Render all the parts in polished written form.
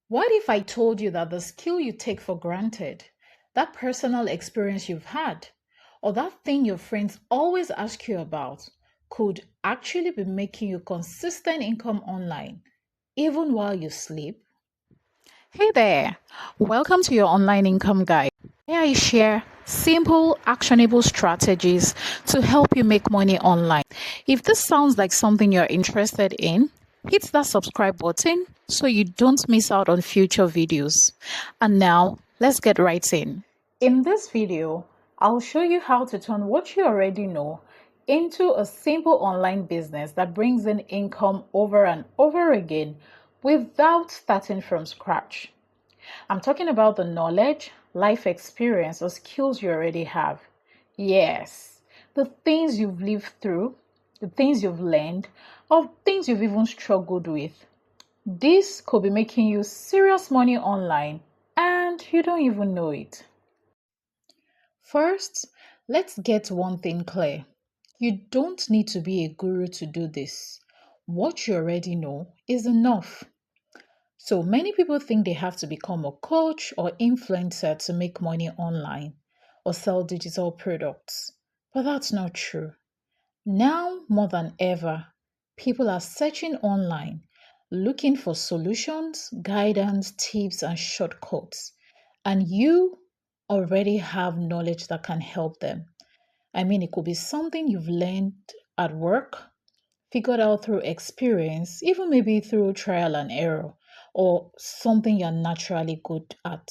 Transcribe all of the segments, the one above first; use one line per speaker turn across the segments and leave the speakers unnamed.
What if I told you that the skill you take for granted, that personal experience you've had, or that thing your friends always ask you about could actually be making you consistent income online, even while you sleep? Hey there, welcome to your online income guide. Here I share simple, actionable strategies to help you make money online. If this sounds like something you're interested in, hit that subscribe button so you don't miss out on future videos. And now, let's get right in. In this video, I'll show you how to turn what you already know into a simple online business that brings in income over and over again without starting from scratch. I'm talking about the knowledge, life experience, or skills you already have. Yes, the things you've lived through, the things you've learned, or things you've even struggled with. This could be making you serious money online and you don't even know it. First, let's get one thing clear. You don't need to be a guru to do this. What you already know is enough. So many people think they have to become a coach or influencer to make money online or sell digital products. But that's not true. Now more than ever, people are searching online, looking for solutions, guidance, tips, and shortcuts. And you already have knowledge that can help them. I mean, it could be something you've learned at work, figured out through experience, even maybe through trial and error, or something you're naturally good at.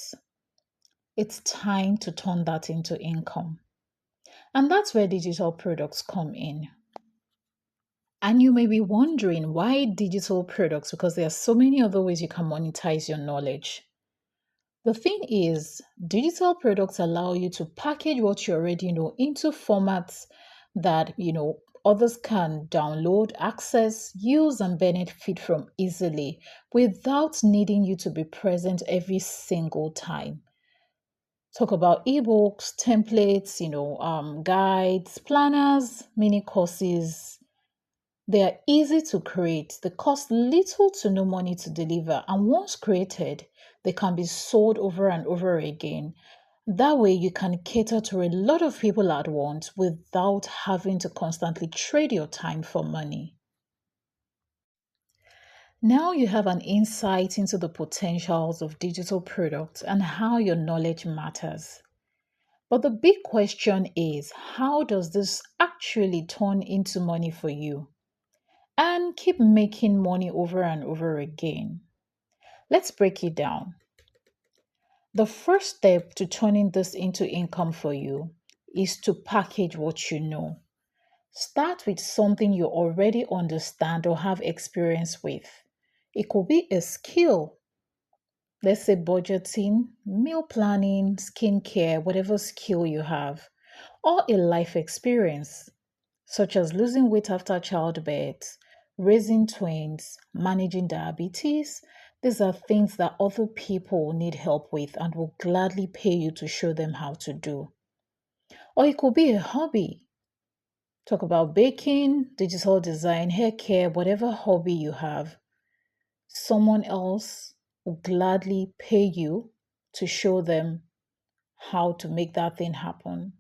It's time to turn that into income. And that's where digital products come in. And you may be wondering why digital products, because there are so many other ways you can monetize your knowledge. The thing is, digital products allow you to package what you already know into formats that, others can download, access, use, and benefit from easily without needing you to be present every single time. Talk about ebooks, templates, guides, planners, mini courses. They are easy to create. They cost little to no money to deliver. And once created, they can be sold over and over again. That way, you can cater to a lot of people at once without having to constantly trade your time for money. Now you have an insight into the potentials of digital products and how your knowledge matters. But the big question is, how does this actually turn into money for you and keep making money over and over again? Let's break it down. The first step to turning this into income for you is to package what you know. Start with something you already understand or have experience with. It could be a skill, let's say budgeting, meal planning, skincare, whatever skill you have, or a life experience, such as losing weight after childbirth, raising twins, managing diabetes. These are things that other people need help with and will gladly pay you to show them how to do. Or it could be a hobby. Talk about baking, digital design, hair care, whatever hobby you have. Someone else will gladly pay you to show them how to make that thing happen.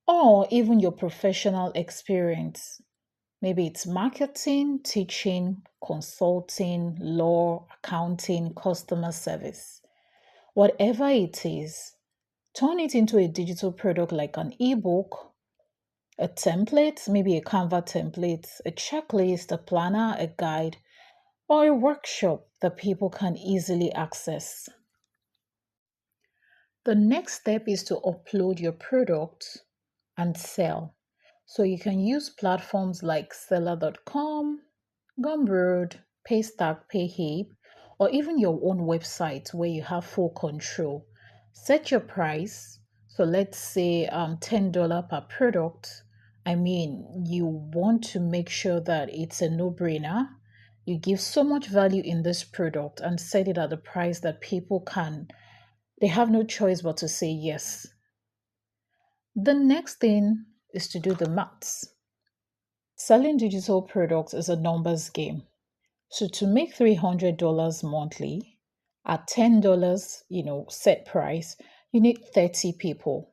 Or even your professional experience. Maybe it's marketing, teaching, consulting, law, accounting, customer service. Whatever it is, turn it into a digital product like an ebook, a template, maybe a Canva template, a checklist, a planner, a guide, or a workshop that people can easily access. The next step is to upload your product and sell. So you can use platforms like seller.com, Gumroad, Paystack, Payhip, or even your own website where you have full control. Set your price. So let's say $10 per product. I mean, you want to make sure that it's a no-brainer. You give so much value in this product and set it at the price that they have no choice but to say yes. The next thing is to do the maths. Selling digital products is a numbers game. So to make $300 monthly, At $10, set price, you need 30 people.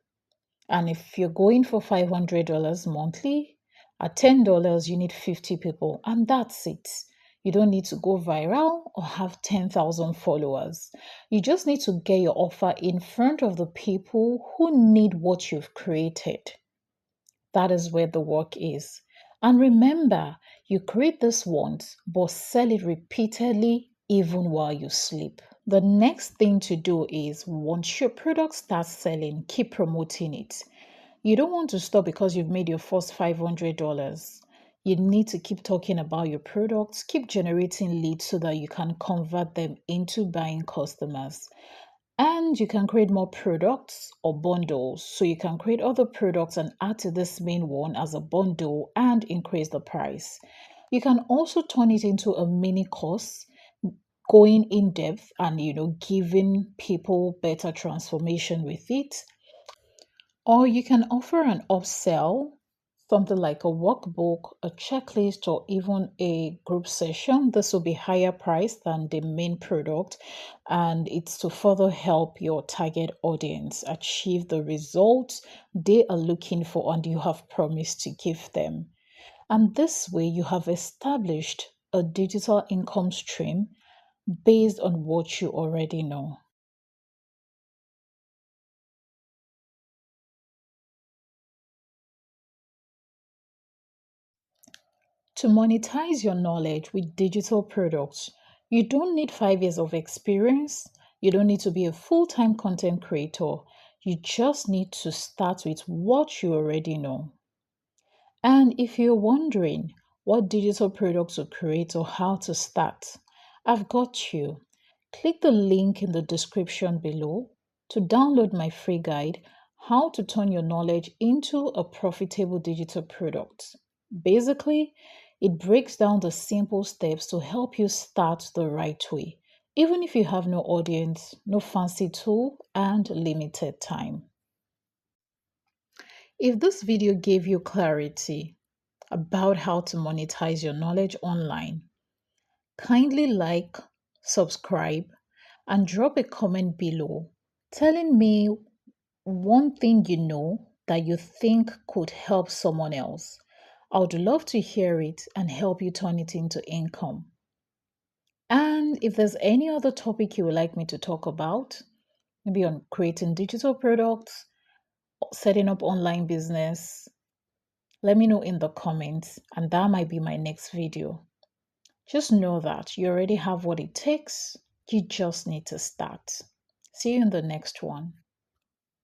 And if you're going for $500 monthly, at $10, you need 50 people. And that's it. You don't need to go viral or have 10,000 followers. You just need to get your offer in front of the people who need what you've created. That is where the work is. And remember, you create this once, but sell it repeatedly even while you sleep. The next thing to do is once your product starts selling, keep promoting it. You don't want to stop because you've made your first $500. You need to keep talking about your products, keep generating leads so that you can convert them into buying customers. And you can create more products or bundles. So you can create other products and add to this main one as a bundle and increase the price. You can also turn it into a mini course, going in depth and giving people better transformation with it. Or you can offer an upsell, something like a workbook, a checklist, or even a group session. This will be higher price than the main product, and it's to further help your target audience achieve the results they are looking for and you have promised to give them. And this way, you have established a digital income stream based on what you already know. To monetize your knowledge with digital products, you don't need 5 years of experience. You don't need to be a full time content creator. You just need to start with what you already know. And if you're wondering what digital products to create or how to start, I've got you. Click the link in the description below to download my free guide, How to Turn Your Knowledge into a Profitable Digital Product. Basically, it breaks down the simple steps to help you start the right way, even if you have no audience, no fancy tool, and limited time. If this video gave you clarity about how to monetize your knowledge online, kindly like, subscribe, and drop a comment below telling me one thing you know that you think could help someone else. I would love to hear it and help you turn it into income. And if there's any other topic you would like me to talk about, maybe on creating digital products, setting up online business, let me know in the comments, and that might be my next video. Just know that you already have what it takes. You just need to start. See you in the next one.